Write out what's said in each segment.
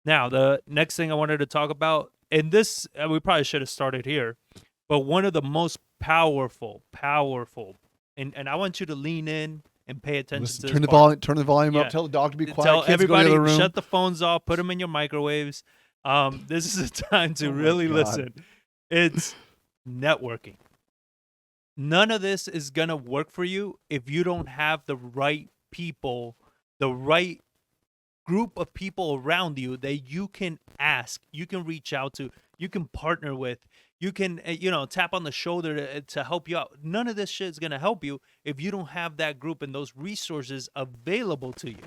Now, the next thing I wanted to talk about, and this we probably should have started here, but one of the most powerful, and I want you to lean in and pay attention Listen, to this turn the part. volume. Turn the volume Yeah. up. Tell the dog to be quiet. Tell Kids go to the everybody, other room. shut the phones off, put them in your microwaves. This is a time to Oh my really God. listen. It's networking. None of this is going to work for you if you don't have the right people, the right group of people around you that you can ask, you can reach out to, you can partner with, you can, tap on the shoulder to help you out. None of this shit is going to help you if you don't have that group and those resources available to you.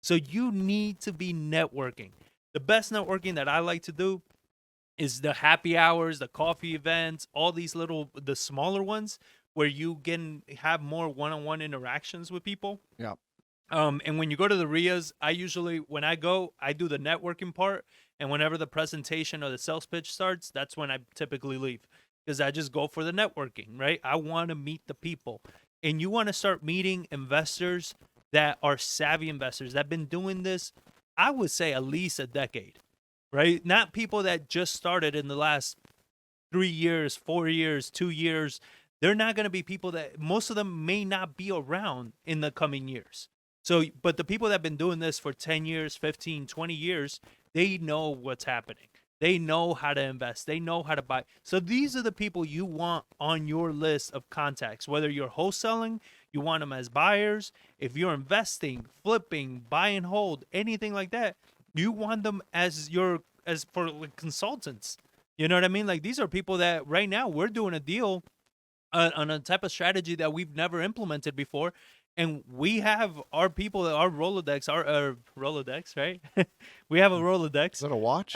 So you need to be networking. The best networking that I like to do is the happy hours, the coffee events, all these the smaller ones where you can have more one-on-one interactions with people. Yeah. And when you go to the RIAs, when I go, I do the networking part. And whenever the presentation or the sales pitch starts, that's when I typically leave, because I just go for the networking, right? I want to meet the people. And you want to start meeting investors that are savvy investors that have been doing this, I would say, at least a decade, right? Not people that just started in the last 3 years, 4 years, 2 years. They're not going to be people that, most of them may not be around in the coming years. So, but the people that have been doing this for 10 years, 15, 20 years, they know what's happening. They know how to invest. They know how to buy. So these are the people you want on your list of contacts. Whether you're wholesaling, you want them as buyers. If you're investing, flipping, buy and hold, anything like that, you want them as for consultants. You know what I mean? Like, these are people that right now we're doing a deal on a type of strategy that we've never implemented before. And we have our people, our Rolodex, our Rolodex, right? We have a Rolodex. Is that a watch?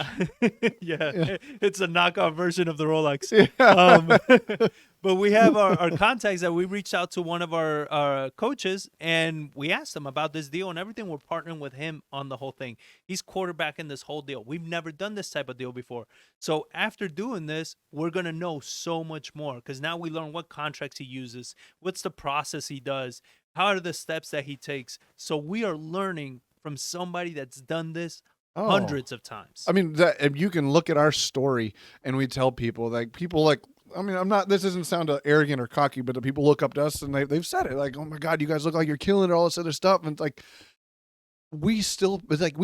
Yeah, it's a knockoff version of the Rolex. Yeah. But we have our contacts that we reached out to one of our coaches, and we asked him about this deal and everything. We're partnering with him on the whole thing. He's quarterbacking this whole deal. We've never done this type of deal before. So after doing this, we're going to know so much more, because now we learn what contracts he uses, what's the process he does, how are the steps that he takes. So we are learning from somebody that's done this hundreds of times. I mean, you can look at our story and we tell people, I mean, this doesn't sound arrogant or cocky, but the people look up to us and they've said it, like, oh my God, you guys look like you're killing it, all this other stuff. And it's like, we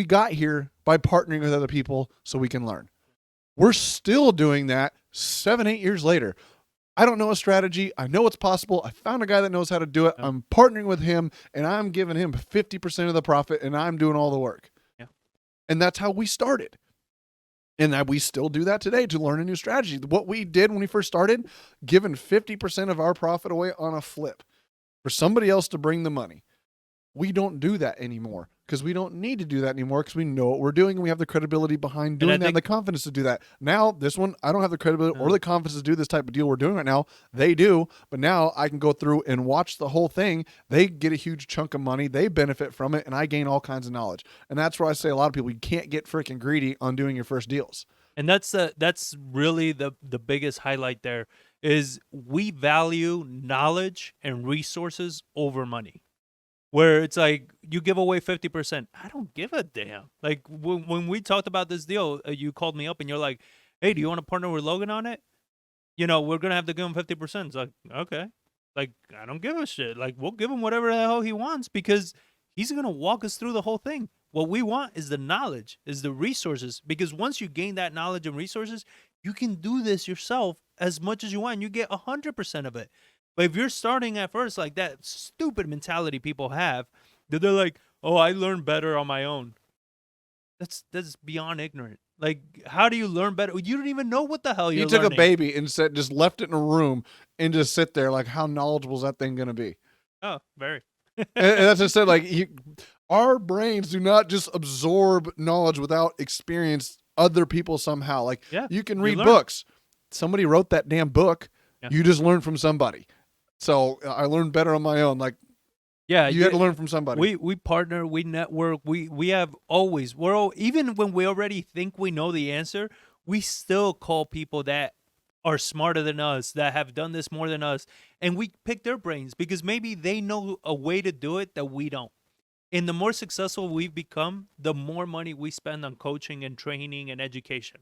got here by partnering with other people so we can learn. We're still doing that 7-8 years later. I don't know a strategy. I know it's possible. I found a guy that knows how to do it. Yeah. I'm partnering with him, and I'm giving him 50% of the profit, and I'm doing all the work. Yeah. And that's how we started. And we still do that today to learn a new strategy. What we did when we first started, giving 50% of our profit away on a flip for somebody else to bring the money. We don't do that anymore, because we don't need to do that anymore, because we know what we're doing and we have the credibility behind doing that and the confidence to do that. Now, this one, I don't have the credibility or the confidence to do this type of deal we're doing right now. They do, but now I can go through and watch the whole thing. They get a huge chunk of money. They benefit from it, and I gain all kinds of knowledge. And that's where I say a lot of people, you can't get freaking greedy on doing your first deals. And that's really the biggest highlight there, is we value knowledge and resources over money. Where it's like, you give away 50%. I don't give a damn. Like, when we talked about this deal, you called me up and you're like, hey, do you want to partner with Logan on it? We're going to have to give him 50%. It's like, okay. Like, I don't give a shit. Like, we'll give him whatever the hell he wants, because he's going to walk us through the whole thing. What we want is the knowledge, is the resources, because once you gain that knowledge and resources, you can do this yourself as much as you want. And you get 100% of it. But if you're starting at first, like that stupid mentality people have, that they're like, oh, I learn better on my own. That's beyond ignorant. Like, how do you learn better? You don't even know what the hell you're learning. He took a baby and just left it in a room and just sit there. Like, how knowledgeable is that thing going to be? Oh, very. And that's just said, like, our brains do not just absorb knowledge without experience other people somehow. Like, you can read books. Somebody wrote that damn book. Yeah. You just learned from somebody. So I learned better on my own. Like, you had to learn from somebody. We partner, we network, we have always, even when we already think we know the answer, we still call people that are smarter than us, that have done this more than us, and we pick their brains, because maybe they know a way to do it that we don't. And the more successful we've become, the more money we spend on coaching and training and education,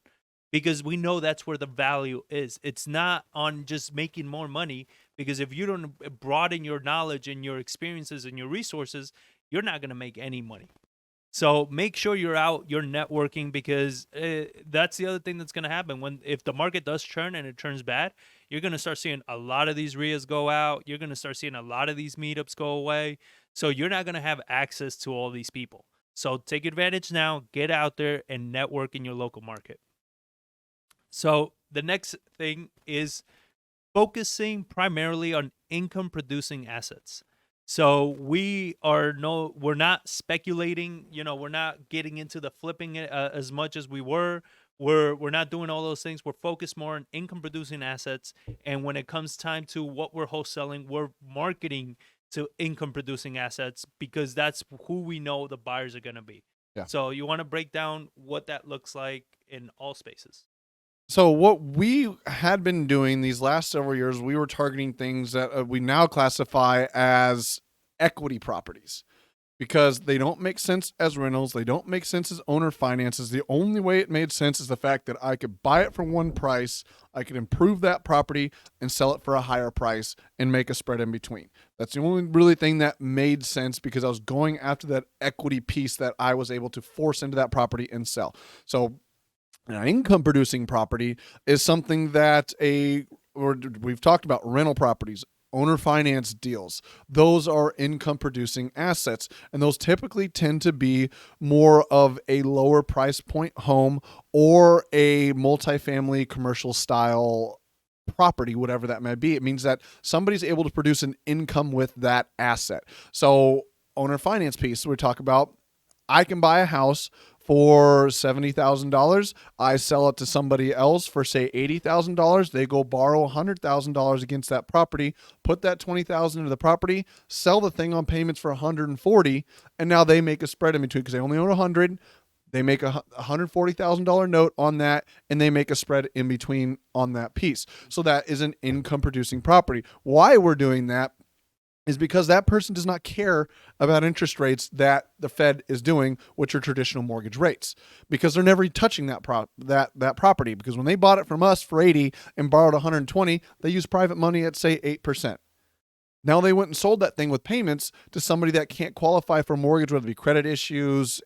because we know that's where the value is. It's not on just making more money, because if you don't broaden your knowledge and your experiences and your resources, you're not going to make any money. So make sure you're out, you're networking, because that's the other thing that's going to happen. If the market does turn and it turns bad, you're going to start seeing a lot of these RIAs go out. You're going to start seeing a lot of these meetups go away. So you're not going to have access to all these people. So take advantage now, get out there and network in your local market. So the next thing is focusing primarily on income producing assets. So we're not speculating, we're not getting into the flipping it as much as we were. We're not doing all those things. We're focused more on income producing assets. And when it comes time to what we're wholesaling, we're marketing to income producing assets, because that's who we know the buyers are going to be. Yeah. So you want to break down what that looks like in all spaces. So what we had been doing these last several years, we were targeting things that we now classify as equity properties, because they don't make sense as rentals. They don't make sense as owner finances. The only way it made sense is the fact that I could buy it for one price, I could improve that property and sell it for a higher price and make a spread in between. That's the only really thing that made sense, because I was going after that equity piece that I was able to force into that property and sell. So an income producing property is something that we've talked about rental properties, owner finance deals. Those are income producing assets, and those typically tend to be more of a lower price point home or a multifamily commercial style property, whatever that may be. It means that somebody's able to produce an income with that asset. So owner finance piece, we talk about, I can buy a house for $70,000. I sell it to somebody else for, say, $80,000. They go borrow $100,000 against that property, put that $20,000 into the property, sell the thing on payments for $140,000, and now they make a spread in between, because they only own $100,000. They make a $140,000 note on that, and they make a spread in between on that piece. So that is an income producing property. Why we're doing that is because that person does not care about interest rates that the Fed is doing, which are traditional mortgage rates, because they're never touching that property. Because when they bought it from us for 80 and borrowed 120, they used private money at, say, 8%. Now they went and sold that thing with payments to somebody that can't qualify for a mortgage, whether it be credit issues,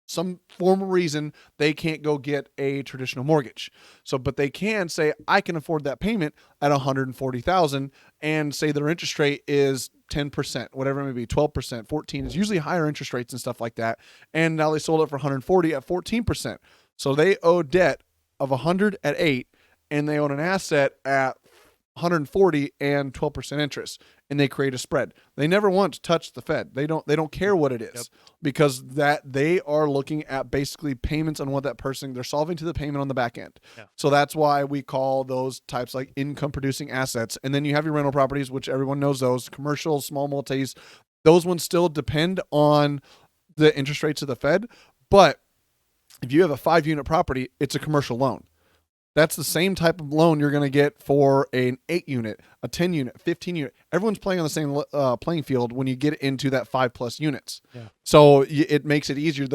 some form of reason they can't go get a traditional mortgage. So, but they can say, I can afford that payment at $140,000, and say their interest rate is 10%, whatever it may be, 12%, 14 is usually higher interest rates and stuff like that. And now they sold it for 140 at 14%. So they owe debt of 100 at 8, and they own an asset at 140 and 12% interest, and they create a spread. They never want to touch the Fed. They don't care what it is. Yep. Because that they are looking at basically payments on what that person, they're solving to the payment on the back end. Yeah. So that's why we call those types like income producing assets. And then you have your rental properties, which everyone knows those, commercial, small multis. Those ones still depend on the interest rates of the Fed. But if you have a 5-unit property, it's a commercial loan. That's the same type of loan you're going to get for an 8-unit, a 10-unit, 15-unit. Everyone's playing on the same playing field when you get into that 5+ units. Yeah. So it makes it easier.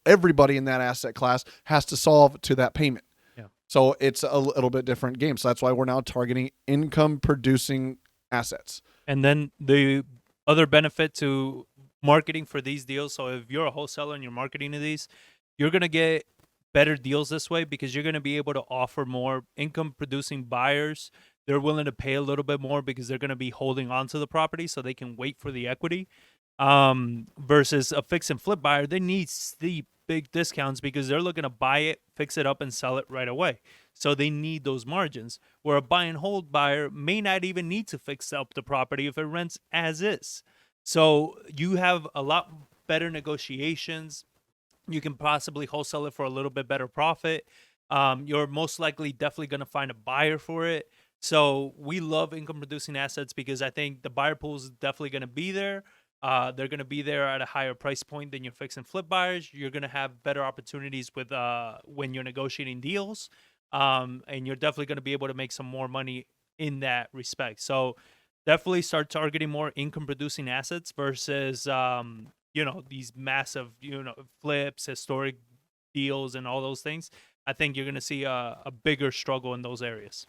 Everybody in that asset class has to solve to that payment. Yeah. So it's a little bit different game. So that's why we're now targeting income producing assets. And then the other benefit to marketing for these deals. So if you're a wholesaler and you're marketing to these, you're going to get better deals this way, because you're going to be able to offer more income producing buyers. They're willing to pay a little bit more because they're going to be holding on to the property so they can wait for the equity. Versus a fix and flip buyer, they need steep big discounts because they're looking to buy it, fix it up, and sell it right away. So they need those margins, where a buy and hold buyer may not even need to fix up the property if it rents as is. So you have a lot better negotiations. You can possibly wholesale it for a little bit better profit. You're most likely definitely going to find a buyer for it. So we love income producing assets, because I think the buyer pool is definitely going to be there. They're going to be there at a higher price point than your fix and flip buyers. You're going to have better opportunities with when you're negotiating deals. And you're definitely going to be able to make some more money in that respect. So definitely start targeting more income producing assets versus these massive flips, historic deals, and all those things. I think you're going to see a bigger struggle in those areas.